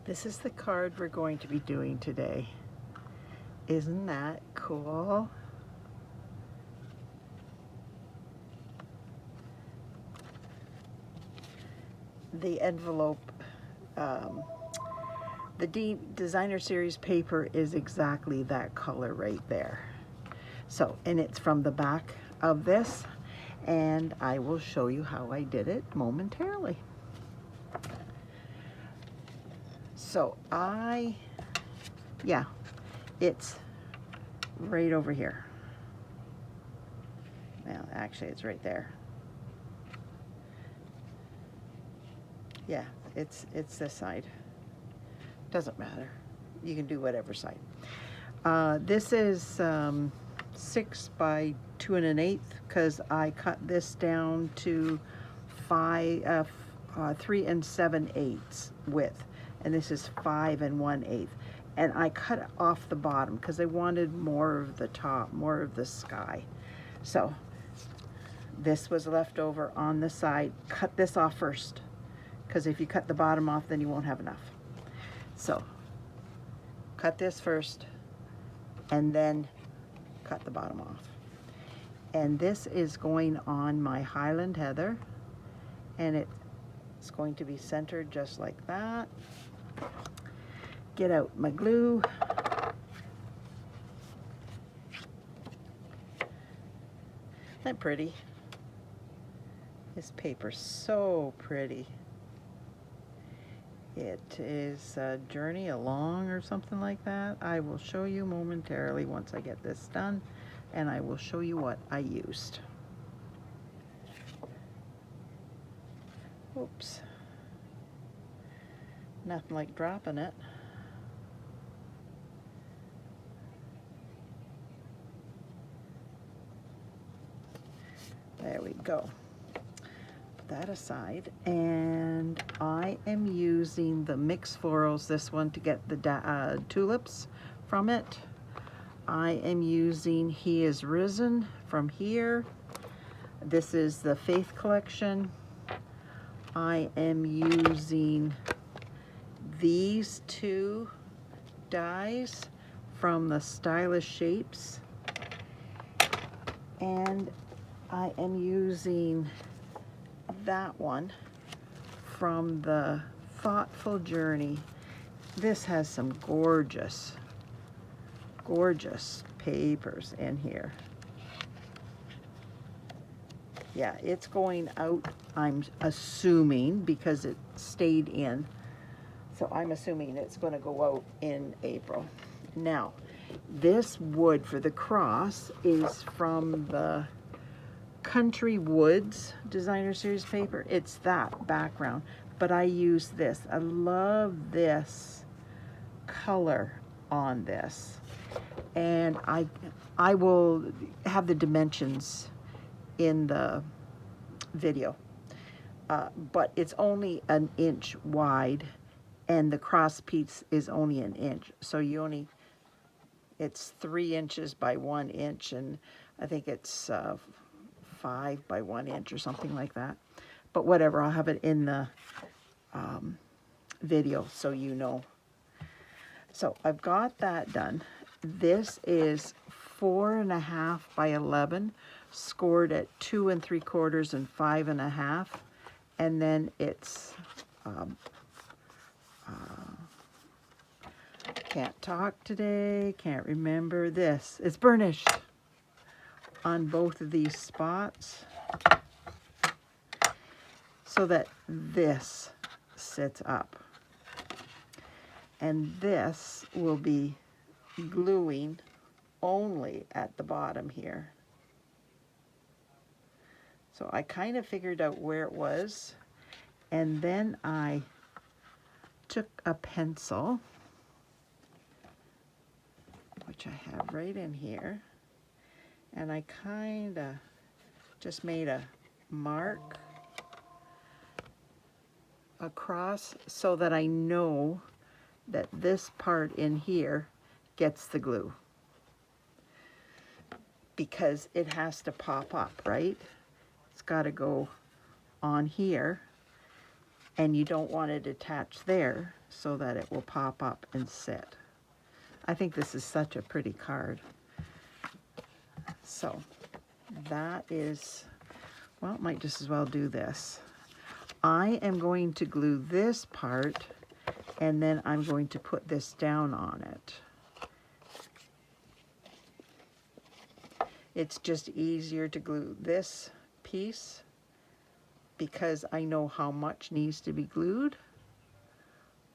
This is the card we're going to be doing today. Isn't that cool? The envelope, the Designer Series paper is exactly that color right there. So, and it's from the back of this, and I will show you how I did it momentarily. So yeah, it's right over here. Well, actually it's right there. Yeah, it's this side. Doesn't matter. You can do whatever side. This is 6 by 2 1/8 because I cut this down to 3 7/8 width, and this is 5 1/8. And I cut off the bottom because I wanted more of the top, more of the sky. So this was left over on the side. Cut this off first, because if you cut the bottom off, then you won't have enough. So cut this first and then cut the bottom off. And this is going on my Highland Heather, and it's going to be centered just like that. Get out my glue. Isn't that pretty? This paper's so pretty. It is Journey Along or something like that. I will show you momentarily once I get this done, and I will show you what I used. Oops. Nothing like dropping it. There we go. Put that aside, and I am using the Misc Florals, this one, to get the tulips from it. I am using He Is Risen from here. This is the Faith collection. I am using these two dies from the Stylish Shapes, and I am using that one from the Thoughtful Journey. This has some gorgeous, gorgeous papers in here. Yeah, it's going out, I'm assuming, because it stayed in. So I'm assuming it's going to go out in April. Now, this wood for the cross is from the Country Woods Designer Series paper. It's that background, but I use this. I love this color on this, and I will have the dimensions in the video, but it's only 1 inch wide, and the cross piece is only 1 inch, so it's 3 inches by 1 inch, and I think it's 5 by 1 inch or something like that. But whatever, I'll have it in the video so you know. So I've got that done. This is 4.5 by 11, scored at 2 3/4 and 5.5, and then it's can't talk today, can't remember this. It's burnished on both of these spots so that this sits up. And this will be gluing only at the bottom here. So I kind of figured out where it was, and then I took a pencil, which I have right in here, and I kind of just made a mark across so that I know that this part in here gets the glue, because it has to pop up, right? It's got to go on here, and you don't want it attached there, so that it will pop up and sit. I think this is such a pretty card. So that is, well, might just as well do this. I am going to glue this part, and then I'm going to put this down on it. It's just easier to glue this piece because I know how much needs to be glued,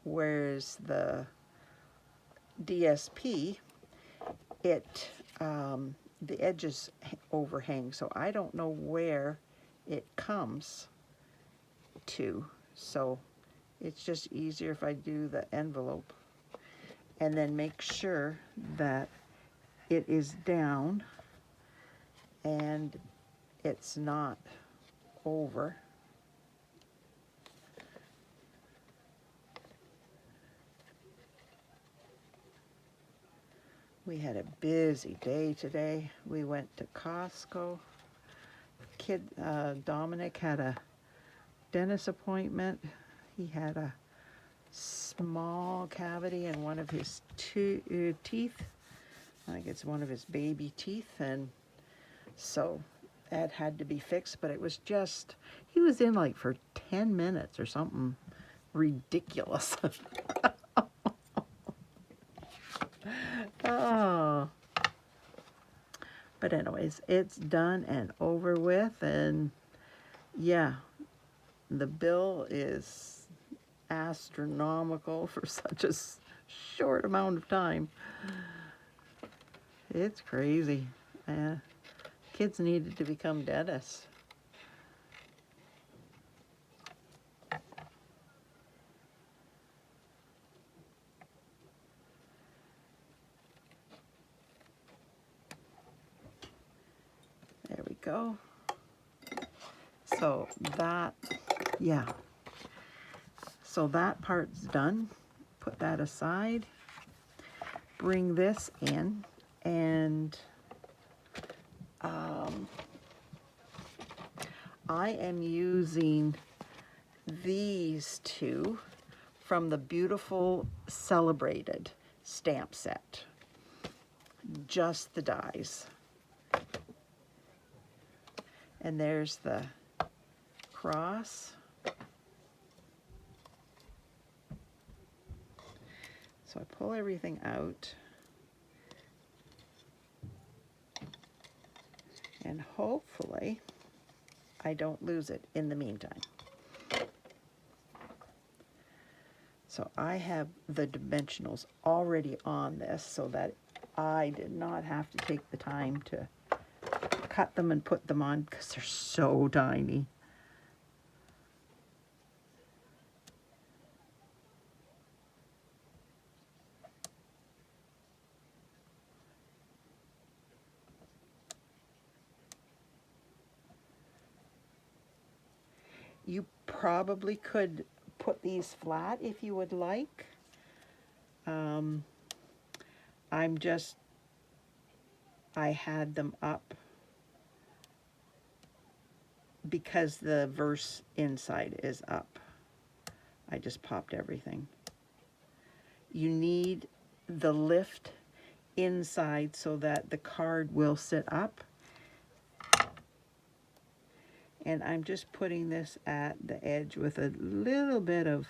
whereas the DSP, the edges overhang, so I don't know where it comes to. So it's just easier if I do the envelope and then make sure that it is down and it's not over. We had a busy day today. We went to Costco. Dominic had a dentist appointment. He had a small cavity in one of his teeth. I think it's one of his baby teeth, and so that had to be fixed, but it was just, he was in like for 10 minutes or something ridiculous. Oh. But anyways, it's done and over with, and yeah, the bill is astronomical for such a short amount of time. It's crazy. Kids needed to become dentists. There we go. So that, yeah. So that part's done. Put that aside. Bring this in, and I am using these two from the Beautiful Celebrated stamp set. Just the dies. And there's the cross. So I pull everything out. And hopefully I don't lose it in the meantime. So I have the dimensionals already on this so that I did not have to take the time to cut them and put them on because they're so tiny. You probably could put these flat if you would like. I had them up because the verse inside is up. I just popped everything. You need the lift inside so that the card will sit up. And I'm just putting this at the edge with a little bit of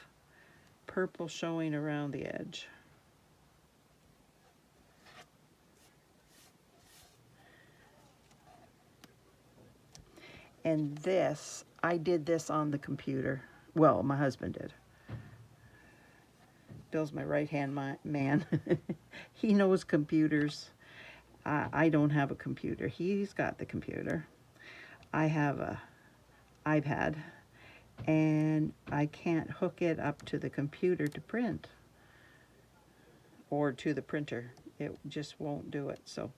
purple showing around the edge. And this, I did this on the computer. Well, my husband did. Bill's my right-hand man. He knows computers. I don't have a computer. He's got the computer. I have a iPad, and I can't hook it up to the computer to print or to the printer. It just won't do it. So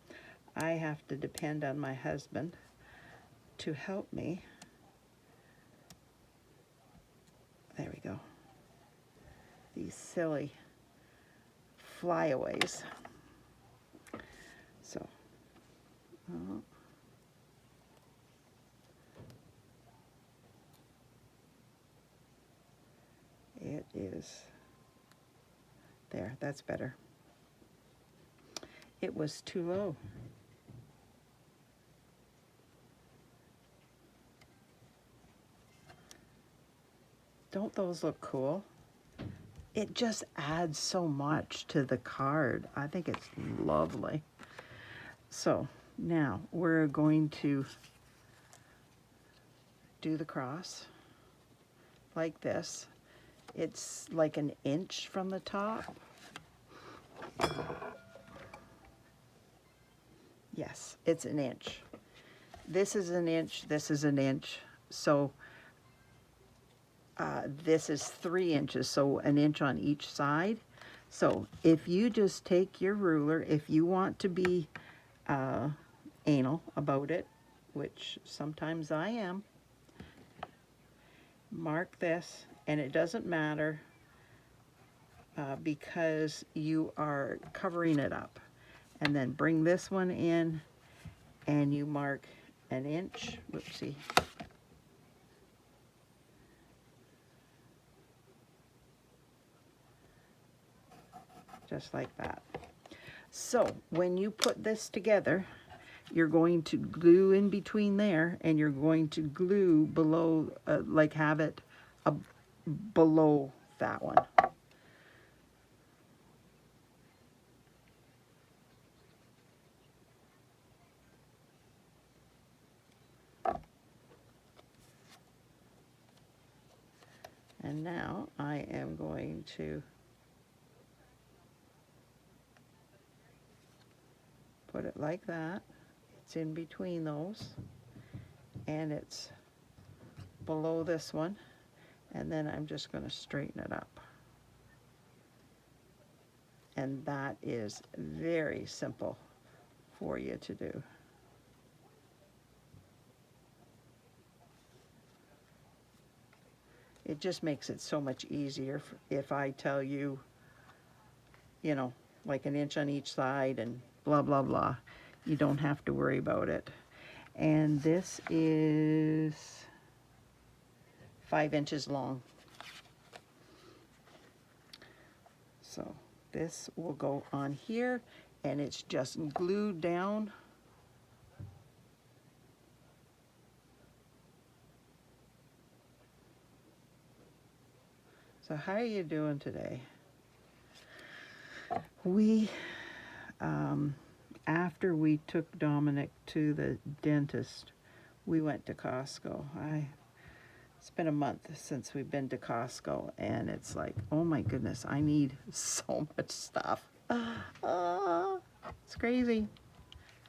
I have to depend on my husband to help me. There we go. These silly flyaways. So, it is that's better. It was too low. Don't those look cool? It just adds so much to the card. I think it's lovely. So now we're going to do the cross like this. It's like an inch from the top. Yes, it's an inch. This is an inch, this is an inch. So this is 3 inches, so an inch on each side. So if you just take your ruler, if you want to be anal about it, which sometimes I am, mark this, and it doesn't matter because you are covering it up. And then bring this one in and you mark an inch. Whoopsie. Just like that. So when you put this together, you're going to glue in between there, and you're going to glue below, like have it below that one. And now I am going to put it like that. It's in between those, and it's below this one, and then I'm just going to straighten it up. And that is very simple for you to do. It just makes it so much easier if I tell you, you know, like an inch on each side and blah, blah, blah. You don't have to worry about it. And this is 5 inches long. So this will go on here, and it's just glued down. So how are you doing today? We, after we took Dominic to the dentist, we went to Costco. It's been a month since we've been to Costco, and it's like, oh my goodness, I need so much stuff. It's crazy.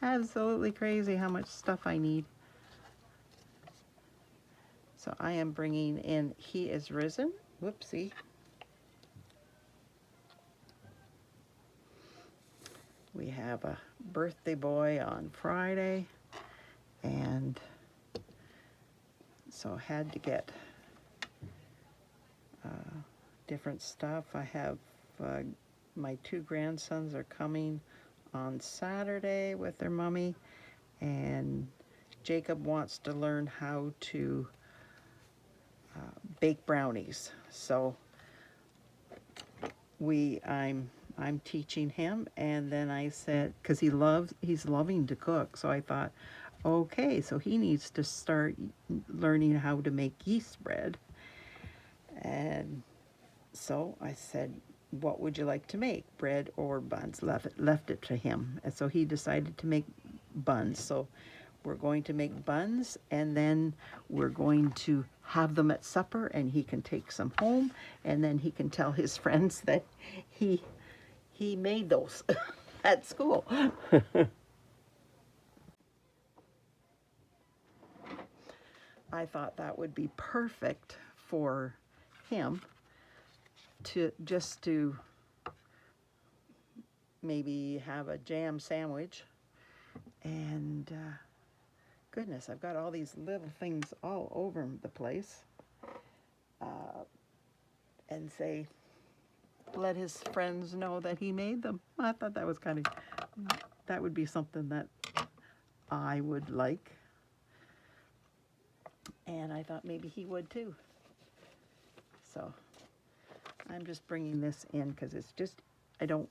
Absolutely crazy how much stuff I need. So I am bringing in He Is Risen. Whoopsie. We have a birthday boy on Friday, and so had to get different stuff. I have my 2 grandsons are coming on Saturday with their mommy, and Jacob wants to learn how to bake brownies. So I'm teaching him, and then I said, because he's loving to cook, so I thought, okay, so he needs to start learning how to make yeast bread. And so I said, what would you like to make, bread or buns? Left it to him, and so he decided to make buns. So we're going to make buns, and then we're going to have them at supper, and he can take some home, and then he can tell his friends that he made those at school. I thought that would be perfect for him to maybe have a jam sandwich. And goodness, I've got all these little things all over the place. And say, let his friends know that he made them. I thought that was that would be something that I would like. And I thought maybe he would too. So I'm just bringing this in because it's just I don't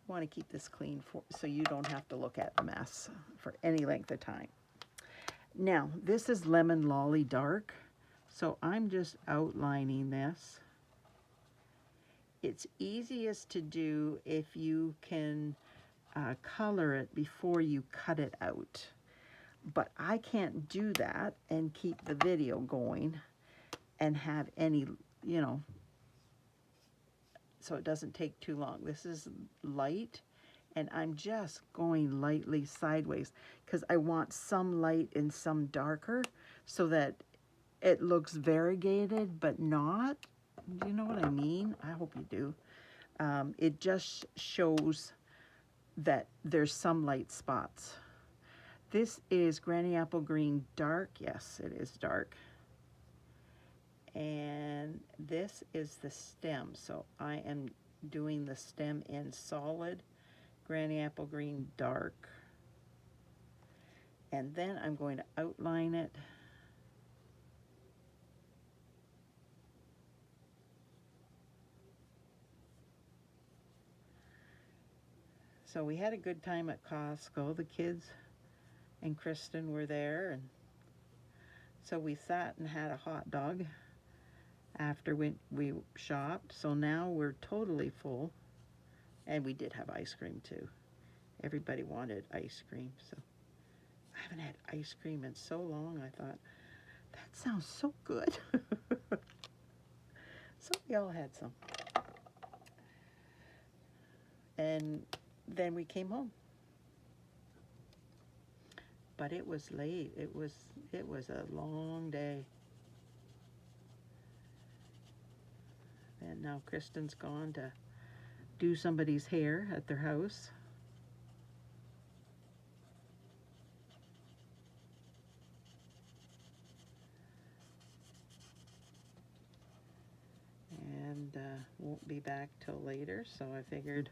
want to keep this clean so you don't have to look at the mess for any length of time. Now, this is Lemon Lolly Dark, so I'm just outlining this. It's easiest to do if you can color it before you cut it out. But I can't do that and keep the video going and have any, you know, so it doesn't take too long. This is light, and I'm just going lightly sideways because I want some light and some darker so that it looks variegated but not. Do you know what I mean? I hope you do. It just shows that there's some light spots. This is Granny Apple Green Dark. Yes, it is dark. And this is the stem. So I am doing the stem in solid Granny Apple Green Dark. And then I'm going to outline it. So we had a good time at Costco. The kids and Kristen were there, and so we sat and had a hot dog after we shopped. So now we're totally full, and we did have ice cream too. Everybody wanted ice cream, so I haven't had ice cream in so long. I thought, that sounds so good. So we all had some. And then we came home. But it was late. It was a long day. And now Kristen's gone to do somebody's hair at their house. And won't be back till later, so I figured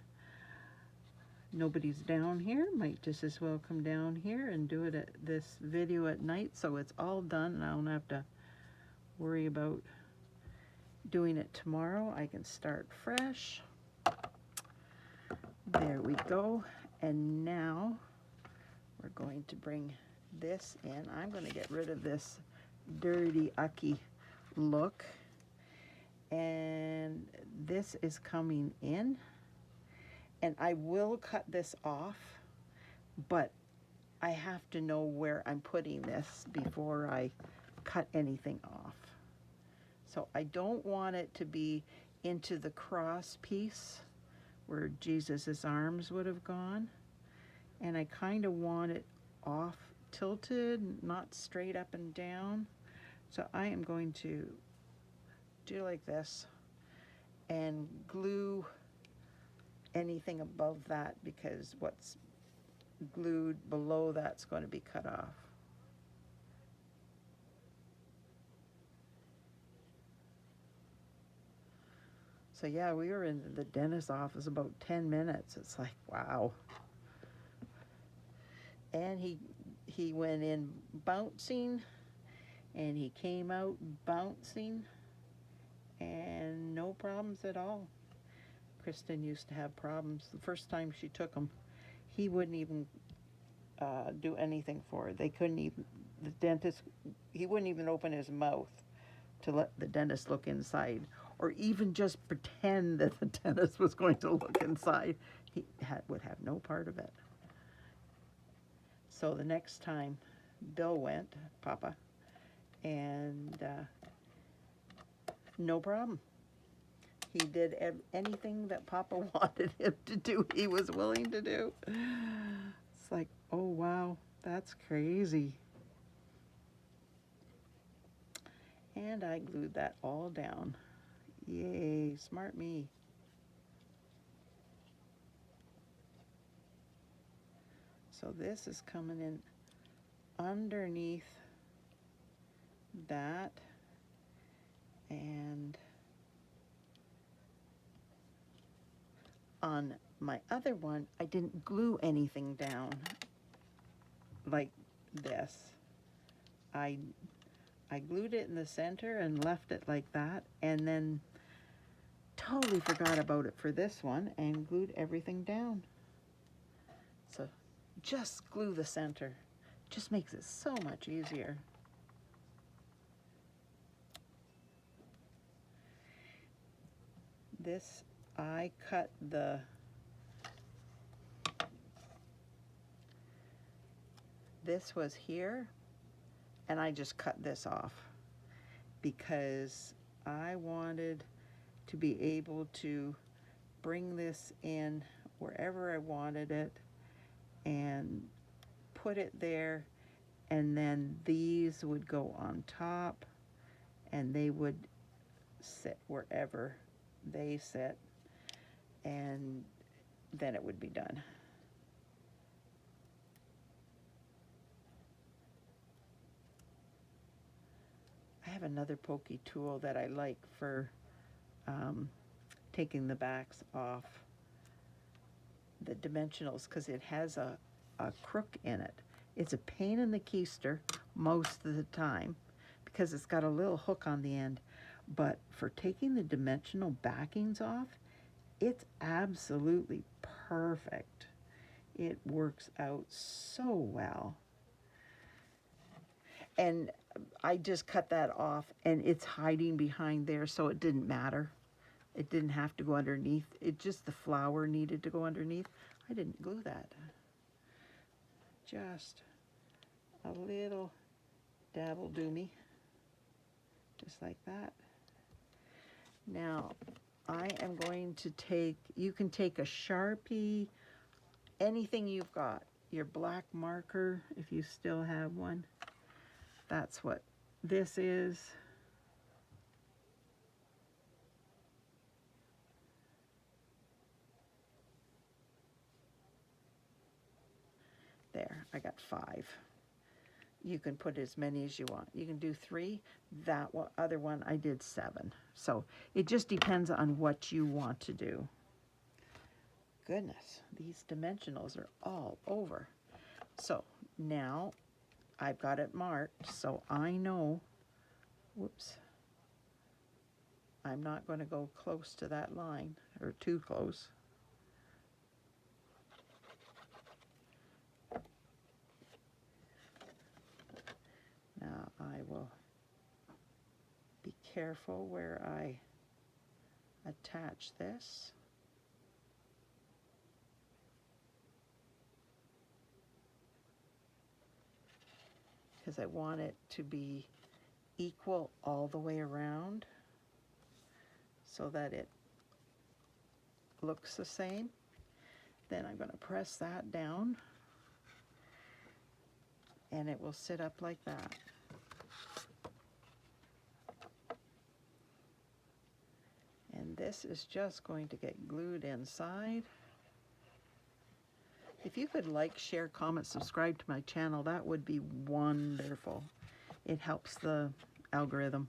nobody's down here, might just as well come down here and do it at this video at night, so it's all done and I don't have to worry about doing it tomorrow. I can start fresh. There we go. And now we're going to bring this in. I'm going to get rid of this dirty, ucky look, and this is coming in. And I will cut this off, but I have to know where I'm putting this before I cut anything off. So I don't want it to be into the cross piece where Jesus's arms would have gone. And I kind of want it off tilted, not straight up and down. So I am going to do like this and glue anything above that, because what's glued below that's going to be cut off. So yeah, we were in the dentist's office about 10 minutes. It's like, wow. And he went in bouncing and he came out bouncing and no problems at all. Kristen used to have problems. The first time she took him, he wouldn't even do anything for her. They couldn't even, the dentist, he wouldn't even open his mouth to let the dentist look inside, or even just pretend that the dentist was going to look inside. He would have no part of it. So the next time Bill went, Papa, and no problem. He did anything that Papa wanted him to do, he was willing to do. It's like, oh wow, that's crazy. And I glued that all down. Yay, smart me. So this is coming in underneath that, and on my other one, I didn't glue anything down like this. I glued it in the center and left it like that, and then totally forgot about it for this one and glued everything down. So just glue the center. Just makes it so much easier. This, I cut this was here, and I just cut this off because I wanted to be able to bring this in wherever I wanted it and put it there, and then these would go on top and they would sit wherever they sit, and then it would be done. I have another pokey tool that I like for taking the backs off the dimensionals because it has a crook in it. It's a pain in the keister most of the time because it's got a little hook on the end, but for taking the dimensional backings off, it's absolutely perfect. It works out so well. And I just cut that off, and it's hiding behind there, so it didn't matter. It didn't have to go underneath. It just, the flower needed to go underneath. I didn't glue that. Just a little dabble do me, just like that. Now, I am going to take, you can take a Sharpie, anything you've got, your black marker, if you still have one. That's what this is. There, I got 5. You can put as many as you want. You can do 3. That one, other one, I did 7. So it just depends on what you want to do. Goodness, these dimensionals are all over. So now I've got it marked, so I know, whoops, I'm not going to go close to that line, or too close. Now I will be careful where I attach this. Because I want it to be equal all the way around so that it looks the same. Then I'm going to press that down and it will sit up like that. And this is just going to get glued inside. If you could like, share, comment, subscribe to my channel, that would be wonderful. It helps the algorithm.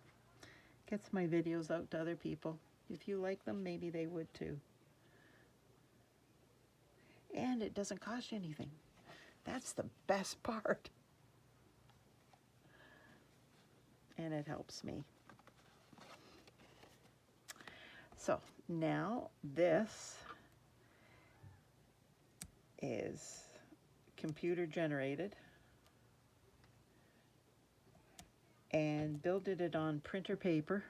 Gets my videos out to other people. If you like them, maybe they would too. And it doesn't cost you anything. That's the best part. And it helps me. So now this is computer generated and builded it on printer paper,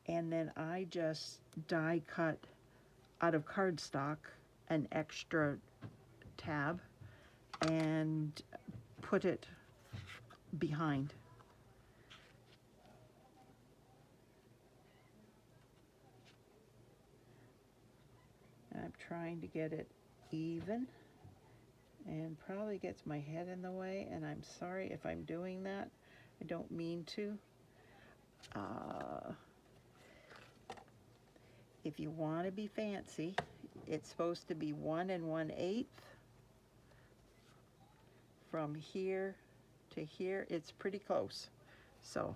and then I just die cut out of cardstock an extra tab and put it behind. And I'm trying to get it even, and probably gets my head in the way, and I'm sorry if I'm doing that. I don't mean to. If you want to be fancy, it's supposed to be 1 1/8. From here to here, it's pretty close. So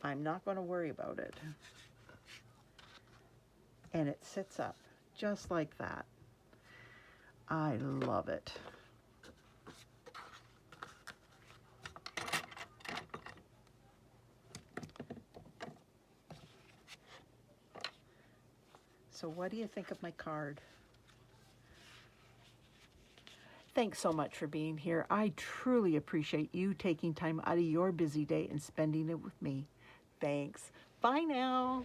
I'm not going to worry about it. And it sits up just like that. I love it. So what do you think of my card? Thanks so much for being here. I truly appreciate you taking time out of your busy day and spending it with me. Thanks. Bye now.